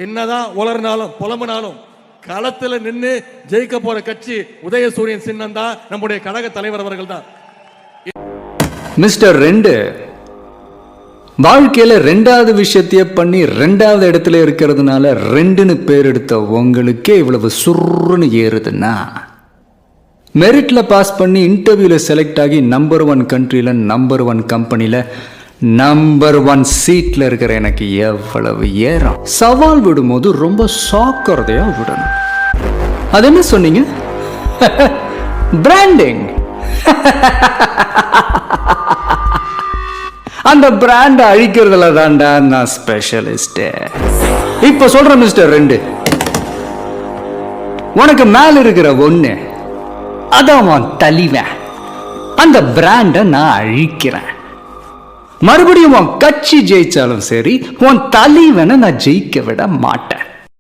என்னதான் உளர்னாலும் புலம்புனாலும் களத்துல நின்று ஜெயிக்க போற கட்சி உதயசூரியன் சின்னம் தான், நம்முடைய கழக தலைவர் அவர்கள் தான். மிஸ்டர் ரெண்டு வாழ்க்கையில ரெண்டாவது விஷயத்தையே பண்ணி ரெண்டாவது இடத்துல இருக்கிறதுனால ரெண்டுன்னு பேர் எடுத்த உங்களுக்கே இவ்வளவு சுருன்னு ஏறுதுன்னா, மெரிட்ல பாஸ் பண்ணி இன்டர்வியூல செலக்ட் ஆகி நம்பர் 1 கண்ட்ரியில நம்பர் 1 கம்பெனில நம்பர் 1 சீட்ல இருக்கிற எனக்கு எவ்வளவு ஏறம். சவால் விடும்போது ரொம்ப சாக்கிறதையா விடணும். அது என்ன சொன்னீங்க? பிராண்டிங். அந்த பிராண்ட் அழிக்கிறதுல தான்டா நான் ஸ்பெஷலிஸ்ட். இப்ப சொல்றேன் மிஸ்டர் ரெண்டு, உனக்கு மேல இருக்கிற ஒண்ணு அதான் தலிவன். அந்த பிராண்ட நான் அழிக்கிறேன். மறுபடியும் உன் கட்சி ஜெயிச்சாலும் சரி, உன் தலைவனை நான் ஜெயிக்க விட மாட்டேன்.